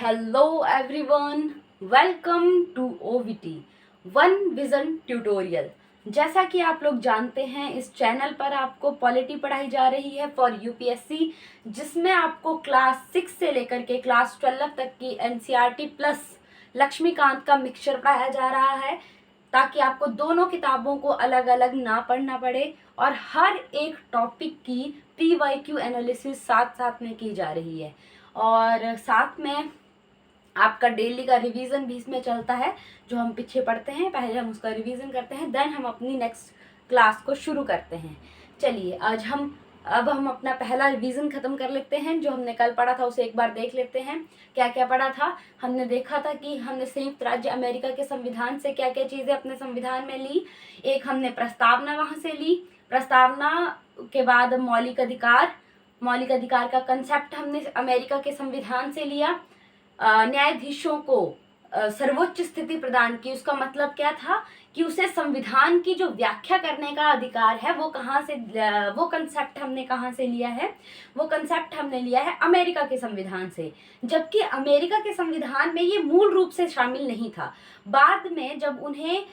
Hello everyone, welcome to OVT one vision tutorial. जैसा कि आप लोग जानते हैं, इस चैनल पर आपको पॉलिटी पढ़ाई जा रही है फॉर यूपीएससी, जिसमें आपको क्लास 6 से लेकर के क्लास 12 तक की NCERT प्लस लक्ष्मीकांत का मिक्सचर पढ़ाया जा रहा है, ताकि आपको दोनों किताबों को अलग अलग ना पढ़ना पड़े और हर एक टॉपिक की PYQ एनालिसिस साथ साथ में की जा रही है। और साथ में आपका डेली का रिवीजन भी इसमें चलता है। जो हम पीछे पढ़ते हैं, पहले हम उसका रिवीजन करते हैं, देन हम अपनी नेक्स्ट क्लास को शुरू करते हैं। चलिए, अब हम अपना पहला रिवीजन ख़त्म कर लेते हैं। जो हमने कल पढ़ा था उसे एक बार देख लेते हैं। क्या क्या पढ़ा था? हमने देखा था कि हमने संयुक्त राज्य अमेरिका के संविधान से क्या क्या चीज़ें अपने संविधान में ली। एक हमने प्रस्तावना वहाँ से ली। प्रस्तावना के बाद मौलिक अधिकार का कंसेप्ट हमने अमेरिका के संविधान से लिया। न्यायाधीशों को सर्वोच्च स्थिति प्रदान की। उसका मतलब क्या था कि उसे संविधान की जो व्याख्या करने का अधिकार है वो कंसेप्ट हमने कहाँ से लिया है? वो कंसेप्ट हमने लिया है अमेरिका के संविधान से, जबकि अमेरिका के संविधान में ये मूल रूप से शामिल नहीं था। बाद में जब उन्हें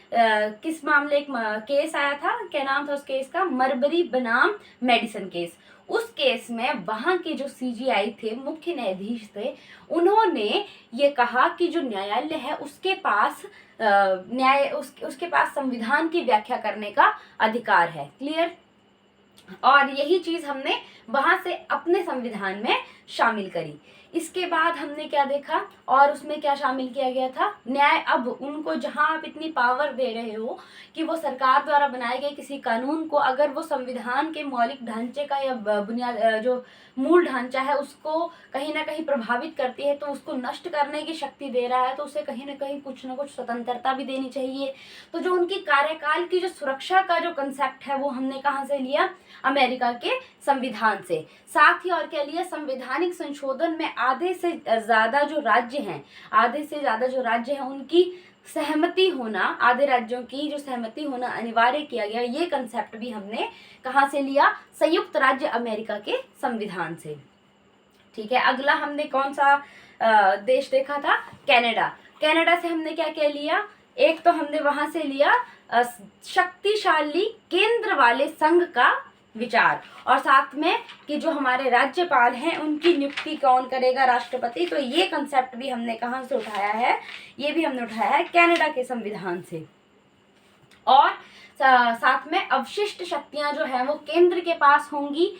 किस मामले एक केस आया था, क्या नाम था उस केस का? मरबरी बनाम मेडिसन केस। उस केस में वहाँ के जो CJI थे, मुख्य न्यायाधीश थे, उन्होंने ये कहा कि जो न्यायालय है उसके पास उसके पास संविधान की व्याख्या करने का अधिकार है। क्लियर? और यही चीज हमने वहां से अपने संविधान में शामिल करी। इसके बाद हमने क्या देखा और उसमें क्या शामिल किया गया था? न्याय। अब उनको जहां आप इतनी पावर दे रहे हो कि वो सरकार द्वारा बनाए गए किसी कानून को, अगर वो संविधान के मौलिक ढांचे का या बुनियाद जो मूल ढांचा है उसको कहीं ना कहीं प्रभावित करती है, तो उसको नष्ट करने की शक्ति दे रहा है, तो उसे कहीं ना कहीं कुछ ना कुछ स्वतंत्रता भी देनी चाहिए। तो जो उनकी कार्यकाल की जो सुरक्षा का जो कंसेप्ट है वो हमने कहाँ से लिया? अमेरिका के संविधान से। साथ ही और क्या लिया? संवैधानिक संशोधन में आधे से ज्यादा जो राज्य हैं उनकी सहमति होना, आधे राज्यों की जो सहमति होना अनिवार्य किया गया। ये कंसेप्ट भी हमने कहाँ से लिया? संयुक्त राज्य अमेरिका के संविधान से। ठीक है। अगला हमने कौन सा देश देखा था? कनाडा। कनाडा से हमने क्या क्या लिया? एक तो हमने वहां से लिया शक्तिशाली केंद्र वाले संघ का विचार, और साथ में कि जो हमारे राज्यपाल हैं उनकी नियुक्ति कौन करेगा? राष्ट्रपति। तो ये कंसेप्ट भी हमने कहाँ से उठाया है? ये भी हमने उठाया है कनाडा के संविधान से। और साथ में अवशिष्ट शक्तियां जो है वो केंद्र के पास होंगी।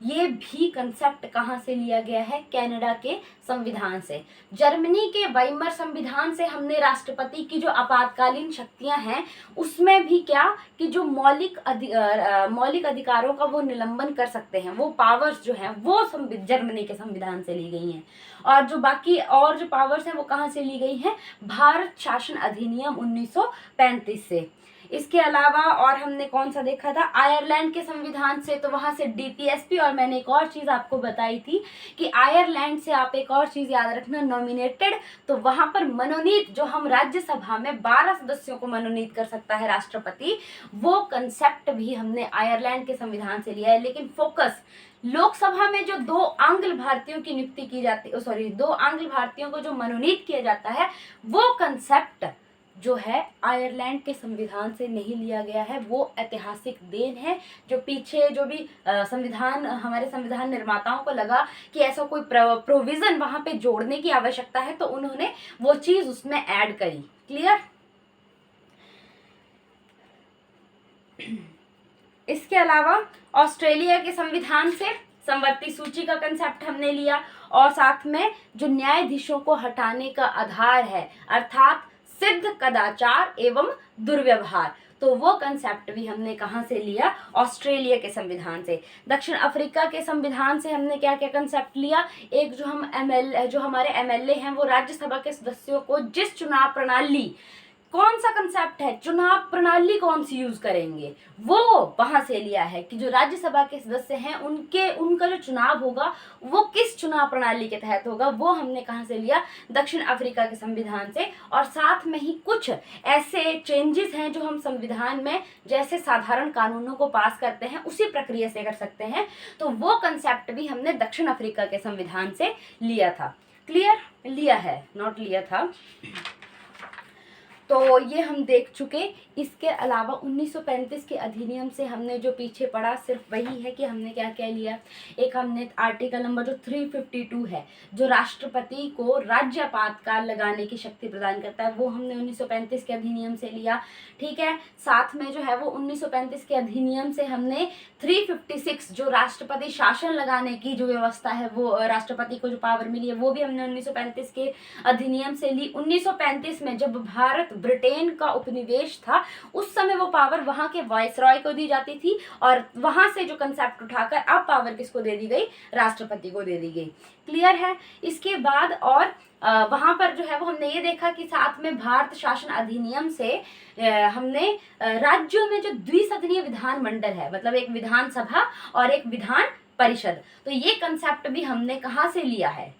ये भी कंसेप्ट कहाँ से लिया गया है? कनाडा के संविधान से। जर्मनी के वाइमर संविधान से हमने राष्ट्रपति की जो आपातकालीन शक्तियां हैं उसमें भी क्या कि जो मौलिक अधिकारों का वो निलंबन कर सकते हैं, वो पावर्स जो हैं वो जर्मनी के संविधान से ली गई हैं। और जो बाकी और जो पावर्स हैं वो कहाँ से ली गई हैं? भारत शासन अधिनियम 1935 से। इसके अलावा और हमने कौन सा देखा था? आयरलैंड के संविधान से। तो वहां से DPSP। और मैंने एक और चीज आपको बताई थी कि आयरलैंड से आप एक और चीज याद रखना, नॉमिनेटेड। तो वहां पर मनोनीत, जो हम राज्यसभा में 12 सदस्यों को मनोनीत कर सकता है राष्ट्रपति, वो कंसेप्ट भी हमने आयरलैंड के संविधान से लिया है। लेकिन फोकस लोकसभा में जो 2 आंग्ल भारतीयों की नियुक्ति की जाती है, 2 आंग्ल भारतीयों को जो मनोनीत किया जाता है, वो कंसेप्ट जो है आयरलैंड के संविधान से नहीं लिया गया है। वो ऐतिहासिक देन है जो पीछे जो भी हमारे संविधान निर्माताओं को लगा कि ऐसा कोई प्रोविजन वहां पे जोड़ने की आवश्यकता है, तो उन्होंने वो चीज उसमें ऐड करी। क्लियर? इसके अलावा ऑस्ट्रेलिया के संविधान से समवर्ती सूची का कंसेप्ट हमने लिया, और साथ में जो न्यायाधीशों को हटाने का आधार है, अर्थात सिद्ध कदाचार एवं दुर्व्यवहार, तो वो कंसेप्ट भी हमने कहाँ से लिया? ऑस्ट्रेलिया के संविधान से। दक्षिण अफ्रीका के संविधान से हमने क्या क्या कंसेप्ट लिया? एक जो हमारे MLA हैं वो राज्यसभा के सदस्यों को जिस चुनाव प्रणाली, कौन सा कंसेप्ट है? चुनाव प्रणाली कौन सी यूज करेंगे, वो वहां से लिया है कि जो राज्यसभा के सदस्य हैं उनका जो चुनाव होगा वो किस चुनाव प्रणाली के तहत होगा, वो हमने कहां से लिया? दक्षिण अफ्रीका के संविधान से। और साथ में ही कुछ ऐसे चेंजेस हैं जो हम संविधान में जैसे साधारण कानूनों को पास करते हैं उसी प्रक्रिया से कर सकते हैं, तो वो कंसेप्ट भी हमने दक्षिण अफ्रीका के संविधान से लिया था। क्लियर? लिया है, नॉट लिया था। तो ये हम देख चुके। इसके अलावा 1935 के अधिनियम से हमने जो पीछे पड़ा सिर्फ वही है कि हमने क्या क्या लिया। एक हमने आर्टिकल नंबर जो 352 है, जो राष्ट्रपति को राज्यपातकाल लगाने की शक्ति प्रदान करता है, वो हमने 1935 के अधिनियम से लिया। ठीक है, साथ में जो है वो 1935 के अधिनियम से हमने 356 जो राष्ट्रपति शासन लगाने की जो व्यवस्था है, वो राष्ट्रपति को जो पावर मिली है, वो भी हमने 1935 के अधिनियम से ली। 1935 में जब भारत ब्रिटेन का उपनिवेश था, उस समय वो पावर वहां के वायसरॉय को दी जाती थी, और वहां से जो कंसेप्ट उठाकर अब पावर किसको दे दी गई, राष्ट्रपति को दे दी गई। क्लियर है। इसके बाद और वहां पर जो है वो हमने ये देखा कि साथ में भारत शासन अधिनियम से हमने राज्यों में जो द्विसदनीय विधानमंडल है, मतलब एक विधानसभा और एक विधान परिषद, तो ये कंसेप्ट भी हमने कहाँ से लिया है,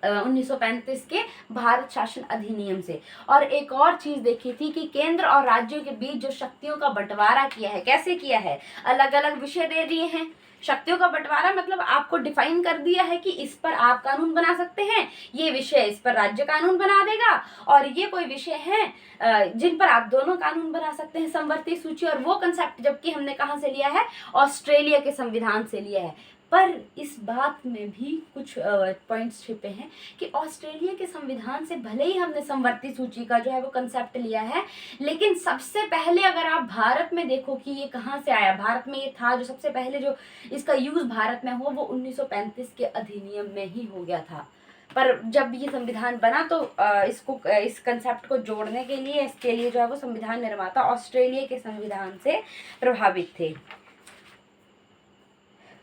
1935 के भारत शासन अधिनियम से। और एक और चीज देखी थी कि केंद्र और राज्यों के बीच जो शक्तियों का बंटवारा किया है, कैसे किया है, अलग अलग विषय दे दिए हैं। शक्तियों का बंटवारा मतलब आपको डिफाइन कर दिया है कि इस पर आप कानून बना सकते हैं, ये विषय इस पर राज्य कानून बना देगा, और ये कोई विषय है जिन पर आप दोनों कानून बना सकते हैं, समवर्ती सूची। और वो कंसेप्ट जबकि हमने कहाँ से लिया है, ऑस्ट्रेलिया के संविधान से लिया है। पर इस बात में भी कुछ पॉइंट्स छिपे हैं कि ऑस्ट्रेलिया के संविधान से भले ही हमने समवर्ती सूची का जो है वो कंसेप्ट लिया है, लेकिन सबसे पहले अगर आप भारत में देखो कि ये कहाँ से आया, भारत में ये था जो सबसे पहले जो इसका यूज भारत में हो, वो 1935 के अधिनियम में ही हो गया था। पर जब ये संविधान बना तो इस कंसेप्ट को जोड़ने के लिए, इसके लिए जो है वो संविधान निर्माता ऑस्ट्रेलिया के संविधान से प्रभावित थे।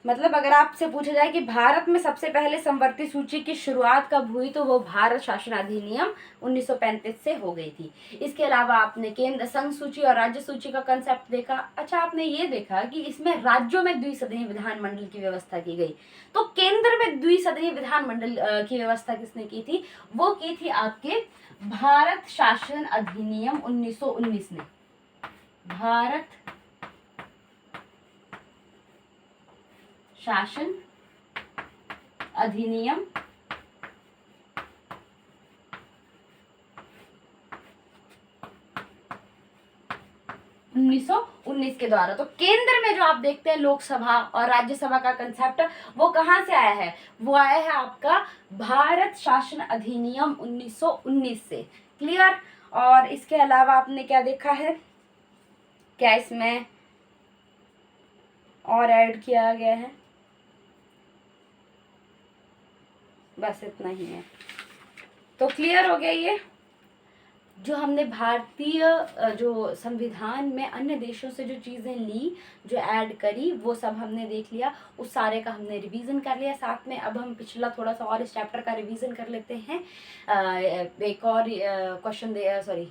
मतलब अगर आपसे पूछा जाए कि भारत में सबसे पहले समवर्ती सूची की शुरुआत कब हुई, तो वो भारत शासन अधिनियम 1935 से हो गई थी। इसके अलावा आपने केंद्र संघ सूची और राज्य सूची का कंसेप्ट देखा। अच्छा, आपने ये देखा कि इसमें राज्यों में द्विसदनीय विधानमंडल की व्यवस्था की गई। तो केंद्र में द्विसदनीय विधानमंडल की व्यवस्था किसने की थी, वो की थी आपके भारत शासन अधिनियम 1919 ने। भारत शासन अधिनियम 1919 के द्वारा। तो केंद्र में जो आप देखते हैं लोकसभा और राज्यसभा का कंसेप्ट, वो कहाँ से आया है, वो आया है आपका भारत शासन अधिनियम 1919 से। क्लियर। और इसके अलावा आपने क्या देखा है, क्या इसमें और ऐड किया गया है, बस इतना ही है। तो क्लियर हो गया। ये जो हमने भारतीय जो संविधान में अन्य देशों से जो चीज़ें ली, जो ऐड करी, वो सब हमने देख लिया, उस सारे का हमने रिवीजन कर लिया। साथ में अब हम पिछला थोड़ा सा और इस चैप्टर का रिवीजन कर लेते हैं। एक और क्वेश्चन सॉरी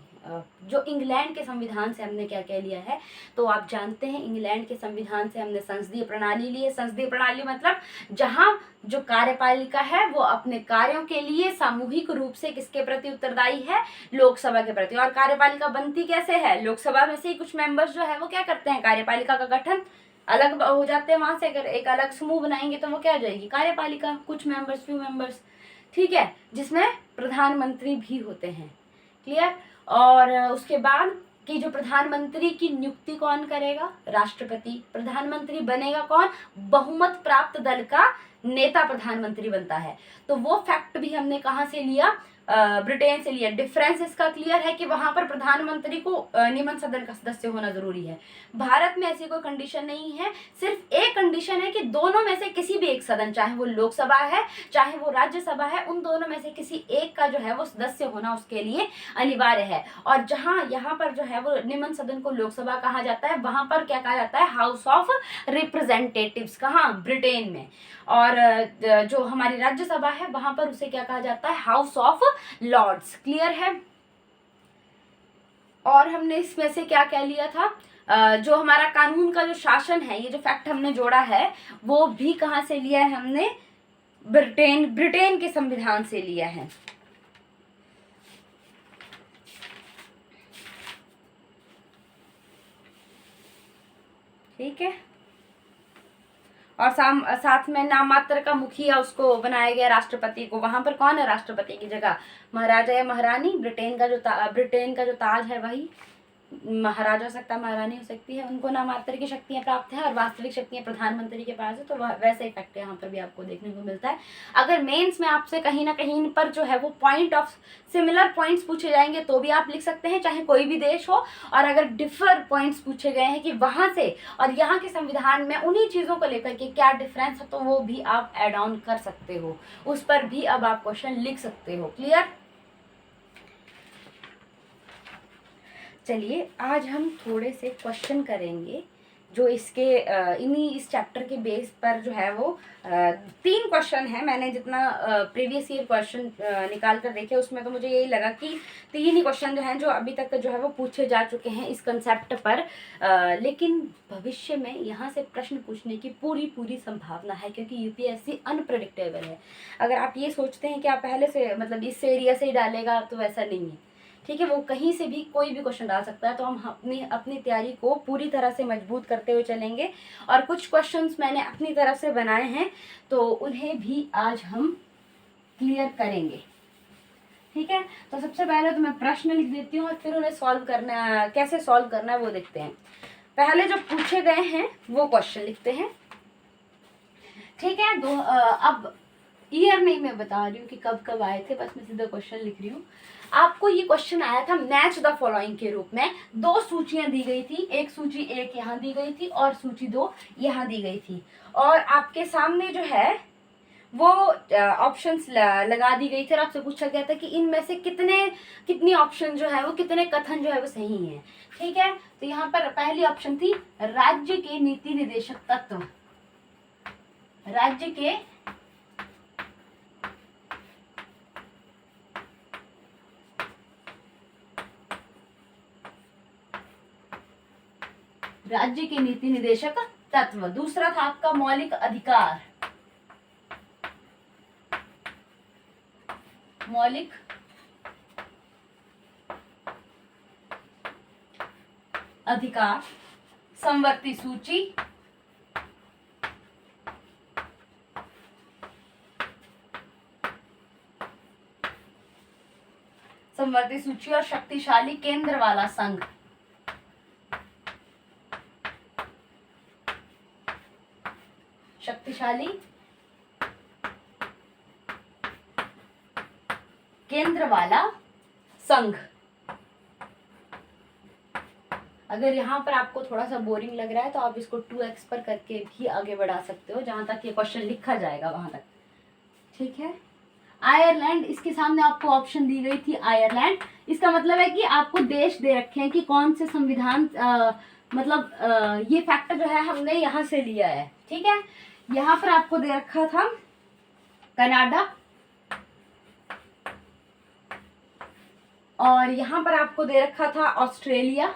जो इंग्लैंड के संविधान से हमने क्या क्या लिया है, तो आप जानते हैं इंग्लैंड के संविधान से हमने संसदीय प्रणाली ली है। संसदीय प्रणाली मतलब जहाँ जो कार्यपालिका है वो अपने कार्यों के लिए सामूहिक रूप से किसके प्रति उत्तरदायी है, लोकसभा के प्रति। और कार्यपालिका बनती कैसे है, लोकसभा में से ही कुछ मेंबर्स जो है वो क्या करते हैं, कार्यपालिका का गठन अलग हो जाते हैं, वहां से अगर एक अलग समूह बनाएंगे तो वो क्या हो जाएगी, कार्यपालिका, कुछ मेंबर्स, फ्यू मेंबर्स। ठीक है, जिसमें प्रधानमंत्री भी होते हैं। क्लियर। और उसके बाद कि जो प्रधानमंत्री की नियुक्ति कौन करेगा, राष्ट्रपति। प्रधानमंत्री बनेगा कौन, बहुमत प्राप्त दल का नेता प्रधानमंत्री बनता है। तो वो फैक्ट भी हमने कहाँ से लिया, ब्रिटेन से लिया। डिफरेंस इसका क्लियर है कि वहां पर प्रधानमंत्री को निम्न सदन का सदस्य होना जरूरी है। भारत में ऐसी कोई कंडीशन नहीं है, सिर्फ एक कंडीशन है कि दोनों में से किसी भी एक सदन, चाहे वो लोकसभा है चाहे वो राज्यसभा है, उन दोनों में से किसी एक का जो है वो सदस्य होना उसके लिए अनिवार्य है। और जहां यहाँ पर जो है वो निम्न सदन को लोकसभा कहा जाता है, वहां पर क्या कहा जाता है, हाउस ऑफ रिप्रेजेंटेटिव्स। कहाँ, ब्रिटेन में। और जो हमारी राज्यसभा है वहां पर उसे क्या कहा जाता है, हाउस ऑफ लॉर्ड्स। क्लियर है। और हमने इसमें से क्या क्या लिया था, जो हमारा कानून का जो शासन है, ये जो फैक्ट हमने जोड़ा है वो भी कहाँ से लिया है हमने, ब्रिटेन के संविधान से लिया है। ठीक है। और साथ में नाम मात्र का मुखिया उसको बनाया गया राष्ट्रपति को। वहां पर कौन है राष्ट्रपति की जगह? महाराजा या महारानी। ब्रिटेन का जो ताज है वही महाराजा हो सकता है, महारानी हो सकती है। उनको नाम मात्र की शक्तियां प्राप्त है और वास्तविक शक्तियां प्रधानमंत्री के पास है। तो वैसा इफेक्ट यहाँ पर भी आपको देखने को मिलता है। अगर मेंस में आपसे कहीं ना कहीं पर जो है वो पॉइंट ऑफ सिमिलर पॉइंट्स पूछे जाएंगे तो भी आप लिख सकते हैं, चाहे कोई भी देश हो। और अगर डिफर पॉइंट्स पूछे गए हैं कि वहां से और यहाँ के संविधान में उन्हीं चीजों को लेकर के क्या डिफरेंस है, तो वो भी आप एड ऑन कर सकते हो, उस पर भी अब आप क्वेश्चन लिख सकते हो। क्लियर? चलिए आज हम थोड़े से क्वेश्चन करेंगे जो इसके इस चैप्टर के बेस पर जो है वो 3 क्वेश्चन है। मैंने जितना प्रीवियस ईयर क्वेश्चन निकाल कर देखे उसमें तो मुझे यही लगा कि 3 ही क्वेश्चन जो हैं जो अभी तक जो है वो पूछे जा चुके हैं इस कंसेप्ट पर। लेकिन भविष्य में यहाँ से प्रश्न पूछने की पूरी संभावना है, क्योंकि यूपीएससी अनप्रेडिक्टेबल है। अगर आप ये सोचते हैं कि आप पहले से मतलब इस एरिया से ही डालेगा, तो वैसा नहीं है। ठीक है, वो कहीं से भी कोई भी क्वेश्चन डाल सकता है। तो हम अपनी तैयारी को पूरी तरह से मजबूत करते हुए चलेंगे। और कुछ क्वेश्चंस मैंने अपनी तरफ से बनाए हैं, तो उन्हें भी आज हम क्लियर करेंगे। ठीक है, तो सबसे पहले तो मैं प्रश्न लिख देती हूँ और फिर उन्हें सॉल्व करना, कैसे सॉल्व करना है वो देखते हैं। पहले जो पूछे गए हैं वो क्वेश्चन लिखते हैं। ठीक है, अब ईयर नहीं मैं बता रही हूँ कि कब कब आए थे, बस मैं सीधा क्वेश्चन लिख रही हूँ। आपको ये क्वेश्चन आया था मैच द फॉलोइंग के रूप में। 2 सूचियां दी गई थी, एक सूची 1 यहाँ दी गई थी और सूची 2 यहाँ दी गई थी। और आपके सामने जो है वो ऑप्शंस लगा दी गई थी और आपसे पूछा गया था कि इनमें से कितनी ऑप्शन जो है वो, कितने कथन जो है वो सही हैं। ठीक है, तो यहाँ पर पहली ऑप्शन थी राज्य के नीति निर्देशक तत्व। राज्य के नीति निर्देशक तत्व। दूसरा था आपका मौलिक अधिकार। मौलिक अधिकार समवर्ती सूची। समवर्ती सूची और शक्तिशाली केंद्र वाला संघ। शक्तिशाली केंद्र वाला संघ। अगर यहाँ पर आपको थोड़ा सा बोरिंग लग रहा है तो आप इसको 2x पर करके भी आगे बढ़ा सकते हो, जहां तक ये क्वेश्चन लिखा जाएगा वहां तक। ठीक है, आयरलैंड, इसके सामने आपको ऑप्शन दी गई थी आयरलैंड। इसका मतलब है कि आपको देश दे रखे हैं कि कौन से संविधान ये फैक्टर जो है हमने यहाँ से लिया है। ठीक है, यहाँ पर आपको दे रखा था कनाडा और यहाँ पर आपको दे रखा था ऑस्ट्रेलिया।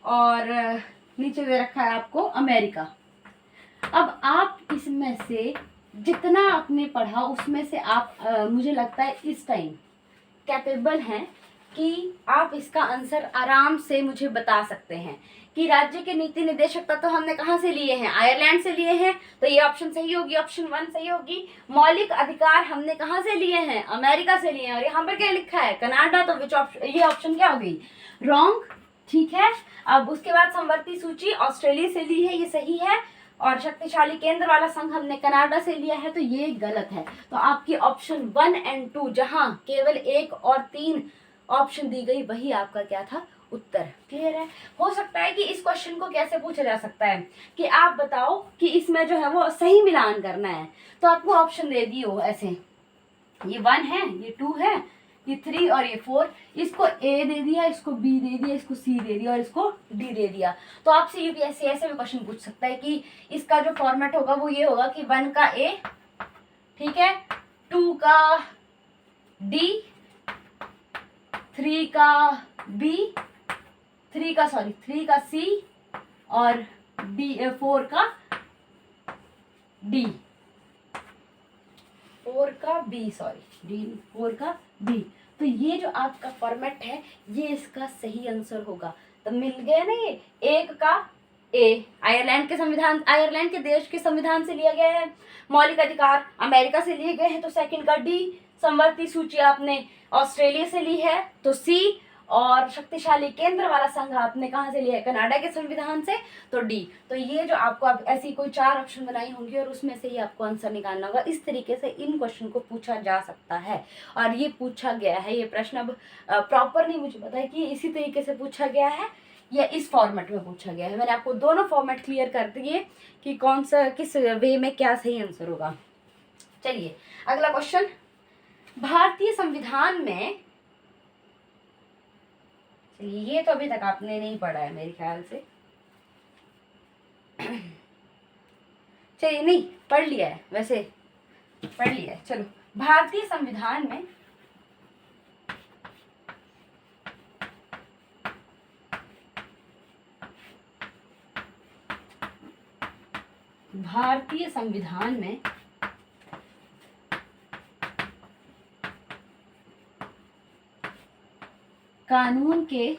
और नीचे दे रखा है आपको अमेरिका। अब आप इसमें से जितना आपने पढ़ा उसमें से आप मुझे लगता है इस टाइम कैपेबल हैं कि आप इसका आंसर आराम से मुझे बता सकते हैं कि राज्य के नीति निर्देशक तत्व हमने कहाँ से लिए हैं? आयरलैंड से लिए हैं, तो ये ऑप्शन सही होगी, ऑप्शन 1 सही होगी। मौलिक अधिकार हमने कहाँ से लिए हैं? अमेरिका से लिए हैं। और यहाँ पर क्या लिखा है? कनाडा, तो विच ऑप्शन, ये ऑप्शन क्या हो गई? रॉन्ग। ठीक है, अब उसके बाद समवर्ती सूची ऑस्ट्रेलिया से ली है, ये सही है। और शक्तिशाली केंद्र वाला संघ हमने कनाडा से लिया है, तो ये गलत है। तो आपकी ऑप्शन 1 और 2 जहां केवल 1 और 3 ऑप्शन दी गई, वही आपका क्या था? उत्तर। क्लियर है? हो सकता है कि इस क्वेश्चन को कैसे पूछा जा सकता है कि आप बताओ कि इसमें जो है वो सही मिलान करना है, तो आपको ऑप्शन दे दी हो ऐसे, ये 1 है, ये 2 है, ये 3 और ये 4। इसको ए दे दिया, इसको बी दे दिया, इसको सी दे दिया और इसको डी दे दिया। तो आपसे यूपीएससी ऐसे भी क्वेश्चन पूछ सकता है कि इसका जो फॉर्मेट होगा वो ये होगा कि 1 का ए, ठीक है, 2 का डी, 3 का बी, 3 का सी और 4 का डी, 4 का बी। तो ये जो आपका फॉर्मेट है ये इसका सही आंसर होगा। तो मिल गया ना, ये एक का ए आयरलैंड के संविधान, आयरलैंड के देश के संविधान से लिया गया है। मौलिक अधिकार अमेरिका से लिए गए हैं, तो सेकंड का डी। समवर्ती सूची आपने ऑस्ट्रेलिया से ली है, तो सी। और शक्तिशाली केंद्र वाला संघ आपने कहाँ से लिया है, कनाडा के संविधान से, तो डी। तो ये जो आपको आप ऐसी कोई 4 ऑप्शन बनाई होंगी और उसमें से ही आपको आंसर निकालना होगा। इस तरीके से इन क्वेश्चन को पूछा जा सकता है और ये पूछा गया है। ये प्रश्न अब प्रॉपर नहीं मुझे पता है कि इसी तरीके से पूछा गया है या इस फॉर्मेट में पूछा गया है। मैंने आपको दोनों फॉर्मेट क्लियर कर दिए कि कौन सा किस वे में क्या सही आंसर होगा। चलिए अगला क्वेश्चन, भारतीय संविधान में, चलिए ये तो अभी तक आपने नहीं पढ़ा है मेरे ख्याल से, चलिए नहीं पढ़ लिया है, वैसे पढ़ लिया है। चलो, भारतीय संविधान में कानून के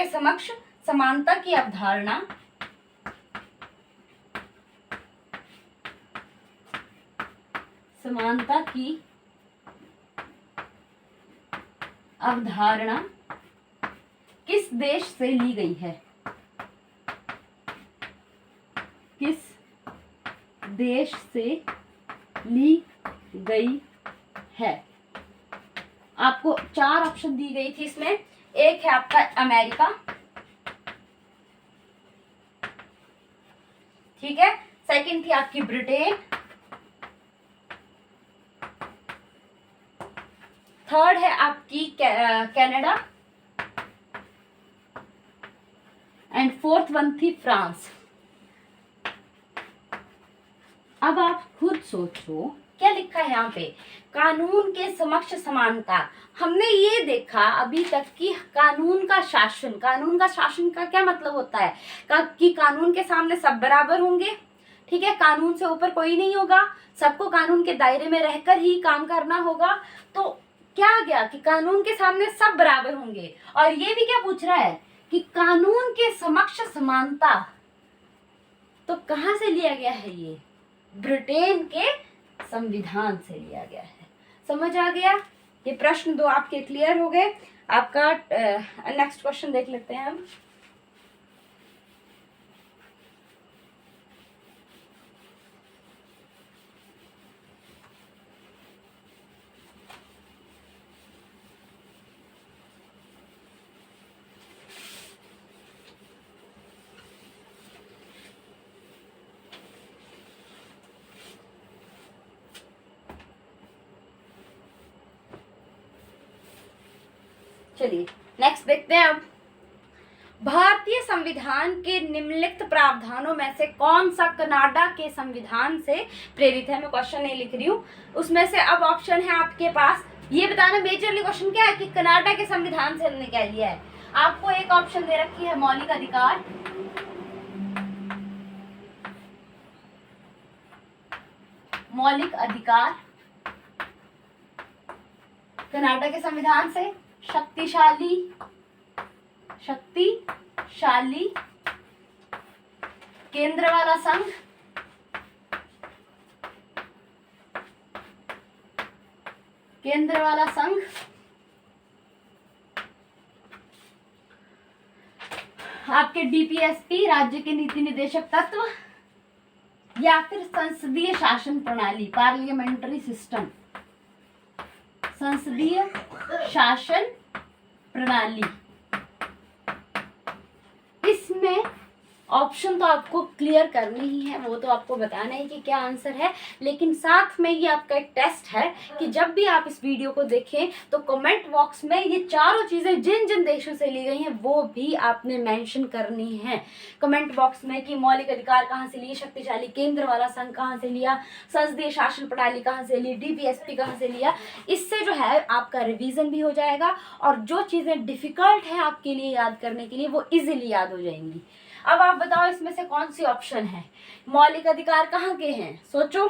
समक्ष समानता की अवधारणा किस देश से ली गई है? किस देश से ली गई है? आपको 4 ऑप्शन दी गई थी इसमें। एक है आपका अमेरिका, ठीक है। सेकंड थी आपकी ब्रिटेन, थर्ड है आपकी कनाडा एंड फोर्थ वन थी फ्रांस। अब आप खुद सोचो क्या लिखा है यहाँ पे, कानून के समक्ष समानता। हमने ये देखा अभी तक कि कानून का शासन का क्या मतलब होता है कि कानून के सामने सब बराबर होंगे, ठीक है। कानून से ऊपर कोई नहीं होगा, सबको कानून के दायरे में रहकर ही काम करना होगा। तो क्या आ गया कि कानून के सामने सब बराबर होंगे। और ये भी क्या पूछ रहा है कि कानून के समक्ष समानता, तो कहाँ से लिया गया है? ये ब्रिटेन के संविधान से लिया गया है। समझ आ गया? ये प्रश्न 2 आपके क्लियर हो गए। आपका नेक्स्ट क्वेश्चन देख लेते हैं हम। चलिए नेक्स्ट देखते हैं अब। भारतीय संविधान के निम्नलिखित प्रावधानों में से कौन सा कनाडा के संविधान से प्रेरित है? मैं क्वेश्चन नहीं लिख रही हूँ, उसमें से अब ऑप्शन है आपके पास। ये बताना मेजरली क्वेश्चन क्या है कि कनाडा के संविधान से हमने क्या लिया है। आपको एक ऑप्शन दे रखी है मौलिक अधिकार, कनाडा के संविधान से। शक्तिशाली केंद्र वाला संघ, आपके डीपीएसपी राज्य के नीति निदेशक तत्व, या फिर संसदीय शासन प्रणाली, पार्लियामेंट्री सिस्टम, संसदीय शासन प्रणाली। इसमें ऑप्शन तो आपको क्लियर करने ही है, वो तो आपको बताना है कि क्या आंसर है। लेकिन साथ में ये आपका एक टेस्ट है कि जब भी आप इस वीडियो को देखें तो कमेंट बॉक्स में ये चारों चीज़ें जिन जिन देशों से ली गई हैं वो भी आपने मेंशन करनी है कमेंट बॉक्स में कि मौलिक अधिकार कहाँ से लिए, शक्तिशाली केंद्र वाला संघ कहाँ से लिया, संसदीय शासन प्रणाली कहाँ से ली, डीपीएसपी कहाँ से लिया। इससे जो है आपका रिवीजन भी हो जाएगा और जो चीज़ें डिफिकल्ट है आपके लिए याद करने के लिए वो इजीली याद हो जाएंगी। अब आप बताओ इसमें से कौन सी ऑप्शन है। मौलिक अधिकार कहाँ के हैं, सोचो।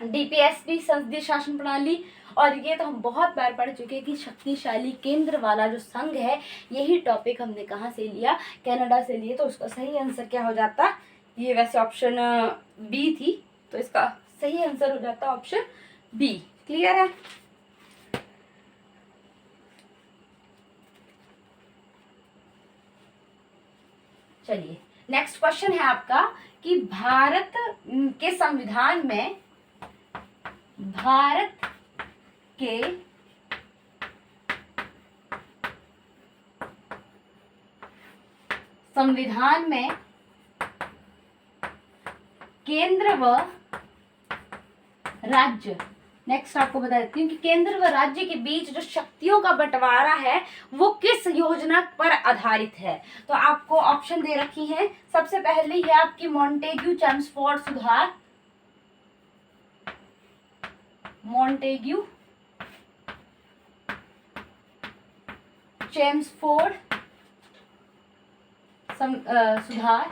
डीपीएसपी संसदीय शासन प्रणाली, और ये तो हम बहुत बार पढ़ चुके हैं कि शक्तिशाली केंद्र वाला जो संघ है, यही टॉपिक हमने कहाँ से लिया, कनाडा से लिए। तो उसका सही आंसर क्या हो जाता, ये वैसे ऑप्शन बी थी, तो इसका सही आंसर हो जाता ऑप्शन बी। क्लियर है। चलिए नेक्स्ट क्वेश्चन है आपका कि भारत के संविधान में, भारत के संविधान में केंद्र व राज्य, नेक्स्ट आपको बता देती हूँ कि केंद्र व राज्य के बीच जो शक्तियों का बंटवारा है वो किस योजना पर आधारित है। तो आपको ऑप्शन दे रखी है। सबसे पहले है आपकी मॉन्टेग्यू चेम्सफोर्ड सुधार, मॉन्टेग्यू चेम्सफोर्ड सुधार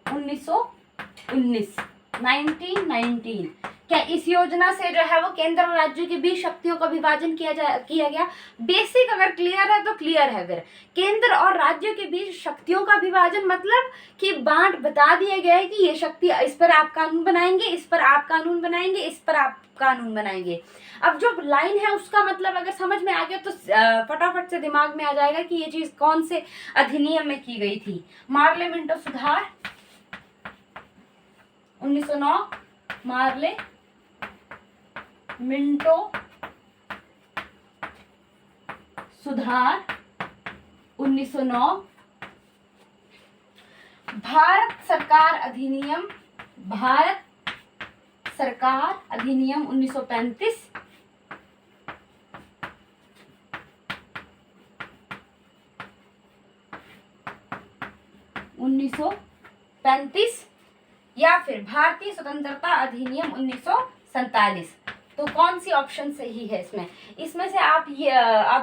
1919। क्या इस योजना से जो है वो केंद्र और राज्यों के बीच शक्तियों का विभाजन किया गया। बेसिक अगर क्लियर है तो क्लियर है। फिर केंद्र और राज्यों के बीच शक्तियों का विभाजन मतलब कि बांट बता दिया गया है कि ये शक्ति, इस पर आप कानून बनाएंगे, इस पर आप कानून बनाएंगे, इस पर आप कानून बनाएंगे। अब जो लाइन है उसका मतलब अगर समझ में आ गया तो फटाफट से दिमाग में आ जाएगा कि ये चीज कौन से अधिनियम में की गई थी। मार्ले मिंटो सुधार 1909, मार्ले मिंटो सुधार 1909। भारत सरकार अधिनियम, भारत सरकार अधिनियम 1935। 1935 या फिर भारतीय स्वतंत्रता अधिनियम 1947। तो कौन सी ऑप्शन सही है इसमें से आप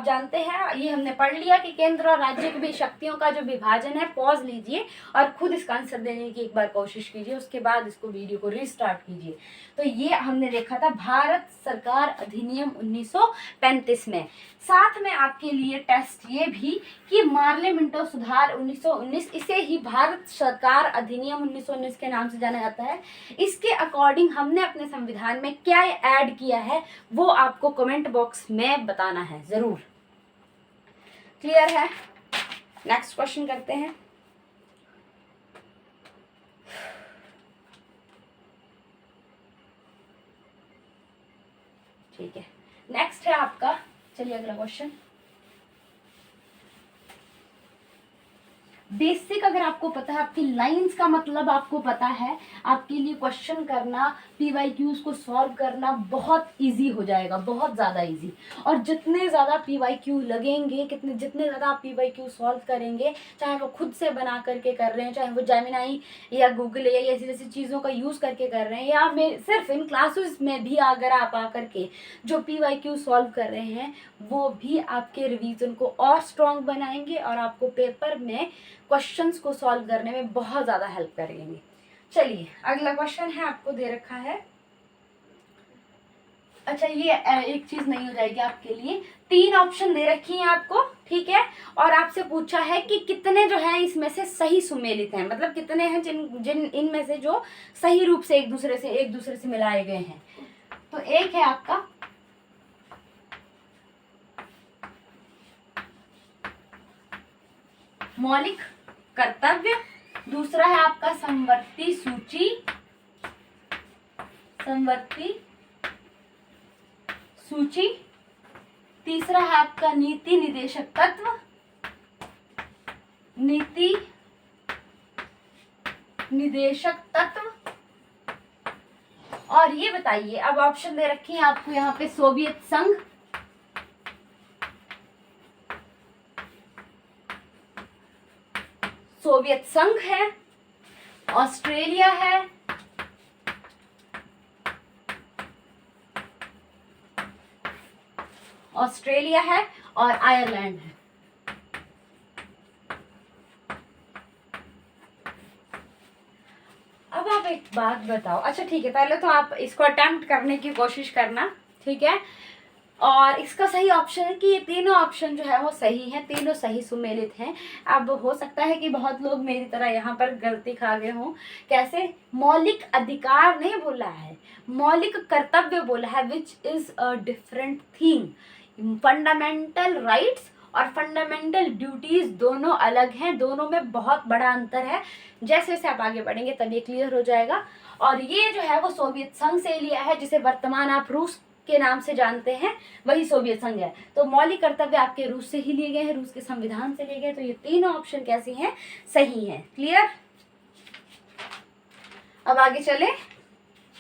जानते हैं, ये हमने पढ़ लिया कि केंद्र और राज्य के बीच शक्तियों का जो विभाजन है। पॉज लीजिए और खुद इसका आंसर देने की एक बार कोशिश कीजिए, उसके बाद इसको वीडियो को रीस्टार्ट कीजिए। तो ये हमने देखा था भारत सरकार अधिनियम 1935 में। साथ में आपके लिए टेस्ट ये भी कि मार्ले मिंटो सुधार 1919, इसे ही भारत सरकार अधिनियम 1919 के नाम से जाना जाता है। इसके अकॉर्डिंग हमने अपने संविधान में क्या ऐड किया है वो आपको कमेंट बॉक्स में बताना है जरूर। क्लियर है। नेक्स्ट क्वेश्चन करते हैं। ठीक है, नेक्स्ट है आपका, चलिए अगला क्वेश्चन। बेसिक अगर आपको पता है, आपकी लाइंस का मतलब आपको पता है, आपके लिए क्वेश्चन करना, पीवाईक्यूज को सॉल्व करना बहुत इजी हो जाएगा, बहुत ज़्यादा इजी। और जितने ज़्यादा पीवाईक्यू लगेंगे, जितने ज़्यादा आप पीवाईक्यू सॉल्व करेंगे, चाहे वो खुद से बना करके कर रहे हैं, चाहे वो जेमिनाई या गूगल या ऐसी जैसी चीज़ों का यूज़ करके कर रहे हैं, या सिर्फ इन क्लासेस में भी अगर आप आकर के जो पीवाईक्यू सॉल्व कर रहे हैं वो भी आपके रिवीजन को और स्ट्रॉन्ग बनाएंगे और आपको पेपर में क्वेश्चंस को सॉल्व करने में बहुत ज़्यादा हेल्प करेंगे। चलिए अगला क्वेश्चन है, आपको दे रखा है। अच्छा, ये एक चीज नहीं हो जाएगी आपके लिए, 3 ऑप्शन दे रखी हैं आपको, ठीक है। और आपसे पूछा है कि कितने जो है इसमें से सही सुमेलित हैं, मतलब कितने हैं जिन इनमें से जो सही रूप से एक दूसरे से मिलाए गए हैं। तो एक है आपका मौलिक कर्तव्य, दूसरा है आपका समवर्ती सूची, तीसरा है आपका नीति निदेशक तत्व। और ये बताइए, अब ऑप्शन दे रखी है आपको यहाँ पे सोवियत संघ है, ऑस्ट्रेलिया है, और आयरलैंड है। एक बात बताओ, अच्छा ठीक है, पहले तो आप इसको अटेम्प्ट करने की कोशिश करना, ठीक है। और इसका सही ऑप्शन है कि ये तीनों ऑप्शन जो है वो सही हैं, तीनों सही सुमेलित हैं। अब हो सकता है कि बहुत लोग मेरी तरह यहाँ पर गलती खा गए हों। कैसे? मौलिक अधिकार नहीं बोला है, मौलिक कर्तव्य बोला है, which is a different thing. Fundamental rights और फंडामेंटल ड्यूटीज दोनों अलग हैं, दोनों में बहुत बड़ा अंतर है। जैसे जैसे आप आगे बढ़ेंगे तब ये क्लियर हो जाएगा। और ये जो है वो सोवियत संघ से लिया है, जिसे वर्तमान आप रूस के नाम से जानते हैं, वही सोवियत संघ है। तो मौलिक कर्तव्य आपके रूस से ही लिए गए हैं, रूस के संविधान से लिए गए। तो ये तीनों ऑप्शन कैसी हैं? सही हैं। क्लियर? अब आगे चले,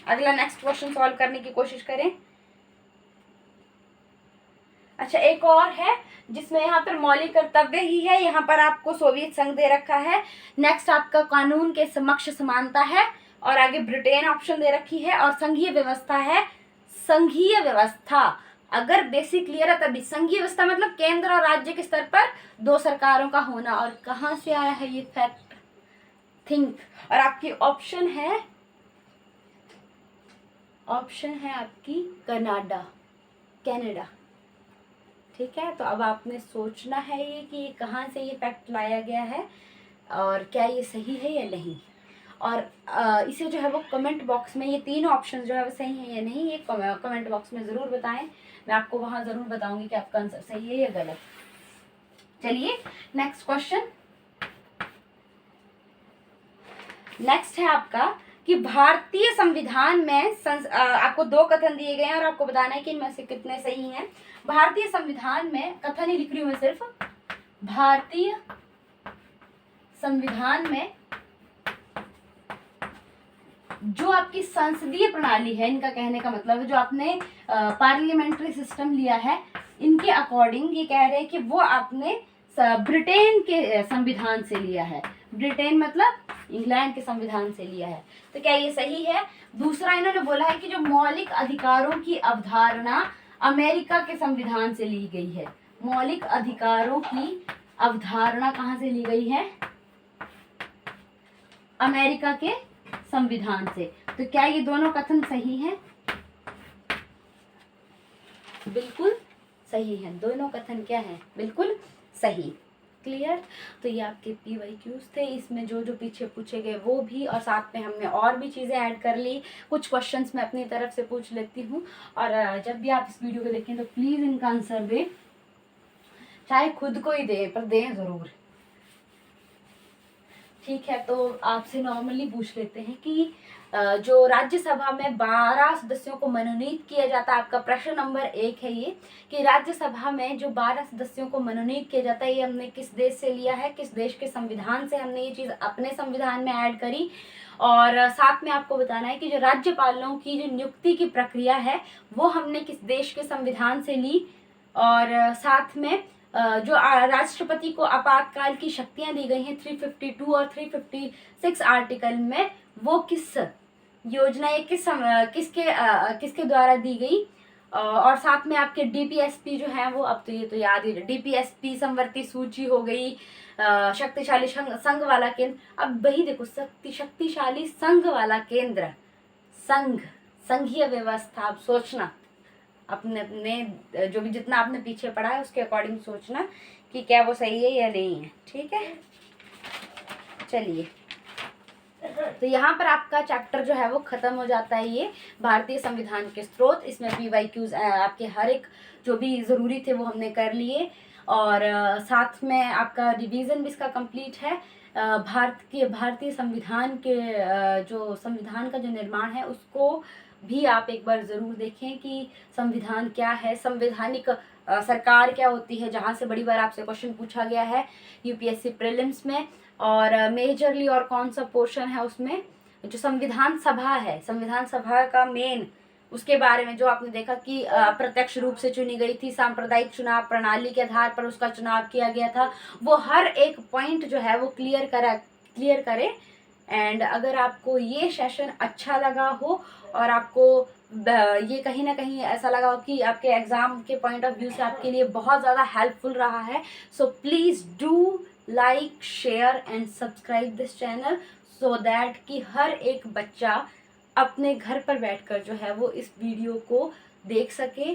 अगला नेक्स्ट क्वेश्चन सॉल्व करने की कोशिश करें। अच्छा, एक और है जिसमें यहाँ पर मौलिक कर्तव्य ही है, यहाँ पर आपको सोवियत संघ दे रखा है। नेक्स्ट आपका कानून के समक्ष समानता है, और आगे ब्रिटेन ऑप्शन दे रखी है, और संघीय व्यवस्था है। संघीय व्यवस्था अगर बेसिक क्लियर है तभी। संघीय व्यवस्था मतलब केंद्र और राज्य के स्तर पर दो सरकारों का होना। और कहाँ से आया है ये फैक्ट? थिंक। और आपकी ऑप्शन है आपकी कनाडा, कनाडा, ठीक है। तो अब आपने सोचना है ये कि कहाँ से ये फैक्ट लाया गया है और क्या ये सही है या नहीं। और इसे जो है वो कमेंट बॉक्स में, ये तीनों ऑप्शन जो है वो सही है या नहीं, ये कमेंट बॉक्स में ज़रूर बताएं। मैं आपको वहाँ ज़रूर बताऊंगी कि आपका आंसर सही है या गलत। चलिए नेक्स्ट क्वेश्चन। नेक्स्ट है आपका कि भारतीय संविधान में आपको दो कथन दिए गए हैं और आपको बताना है कि इनमें से कितने सही हैं। भारतीय संविधान में, कथन ही लिख रही हूँ मैं सिर्फ, भारतीय संविधान में जो आपकी संसदीय प्रणाली है, इनका कहने का मतलब है जो आपने पार्लियामेंट्री सिस्टम लिया है, इनके अकॉर्डिंग ये कह रहे हैं कि वो आपने ब्रिटेन के संविधान से लिया है। ब्रिटेन मतलब इंग्लैंड के संविधान से लिया है। तो क्या ये सही है? दूसरा इन्होंने बोला है कि जो मौलिक अधिकारों की अवधारणा अमेरिका के संविधान से ली गई है। मौलिक अधिकारों की अवधारणा कहाँ से ली गई है? अमेरिका के संविधान से। तो क्या ये दोनों कथन सही हैं? बिल्कुल सही है, दोनों कथन क्या है? बिल्कुल सही। क्लियर? तो ये आपके PYQs थे, इसमें जो जो पीछे पूछे गए वो भी, और साथ में हमने और भी चीज़ें ऐड कर ली। कुछ क्वेश्चंस मैं अपनी तरफ से पूछ लेती हूँ, और जब भी आप इस वीडियो को देखें तो प्लीज़ इनका आंसर दें, चाहे खुद को ही दें पर दें ज़रूर, ठीक है। तो आपसे नॉर्मली पूछ लेते हैं कि जो राज्यसभा में 12 सदस्यों को मनोनीत किया जाता है, आपका प्रश्न नंबर 1 है ये, कि राज्यसभा में जो 12 सदस्यों को मनोनीत किया जाता है, ये हमने किस देश से लिया है, किस देश के संविधान से हमने ये चीज़ अपने संविधान में ऐड करी। और साथ में आपको बताना है कि जो राज्यपालों की जो नियुक्ति की प्रक्रिया है वो हमने किस देश के संविधान से ली। और साथ में जो राष्ट्रपति को आपातकाल की शक्तियां दी गई हैं 352 और 356 आर्टिकल में, वो किस योजना या किसके द्वारा दी गई। और साथ में आपके DPSP जो है वो, अब तो ये तो याद ही, DPSP समवर्ती सूची हो गई, शक्तिशाली संघ वाला केंद्र। अब वही देखो, शक्तिशाली संघ वाला केंद्र, संघीय व्यवस्था। आप सोचना अपने जो भी जितना आपने पीछे पढ़ा है उसके अकॉर्डिंग सोचना कि क्या वो सही है या नहीं है, ठीक है। चलिए, तो यहाँ पर आपका चैप्टर जो है वो खत्म हो जाता है, ये भारतीय संविधान के स्रोत। इसमें PYQs आपके हर एक जो भी ज़रूरी थे वो हमने कर लिए, और साथ में आपका रिवीजन भी इसका कंप्लीट है। भारतीय संविधान के जो संविधान का जो निर्माण है उसको भी आप एक बार ज़रूर देखें कि संविधान क्या है, संवैधानिक सरकार क्या होती है, जहाँ से बड़ी बार आपसे क्वेश्चन पूछा गया है UPSC प्रीलिम्स में। और मेजरली और कौन सा पोर्शन है उसमें, जो संविधान सभा है, संविधान सभा का मेन, उसके बारे में जो आपने देखा कि अप्रत्यक्ष रूप से चुनी गई थी, सांप्रदायिक चुनाव प्रणाली के आधार पर उसका चुनाव किया गया था, वो हर एक पॉइंट जो है वो क्लियर करे। एंड अगर आपको ये सेशन अच्छा लगा हो और आपको ये कहीं ना कहीं ऐसा लगा हो कि आपके एग्ज़ाम के पॉइंट ऑफ व्यू से आपके लिए बहुत ज़्यादा हेल्पफुल रहा है, so please do like, share and subscribe this channel so that कि हर एक बच्चा अपने घर पर बैठकर जो है वो इस वीडियो को देख सके,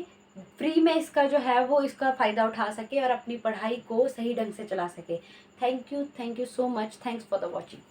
फ्री में इसका जो है वो इसका फ़ायदा उठा सके और अपनी पढ़ाई को सही ढंग से चला सके। Thank you so much, thanks for the watching.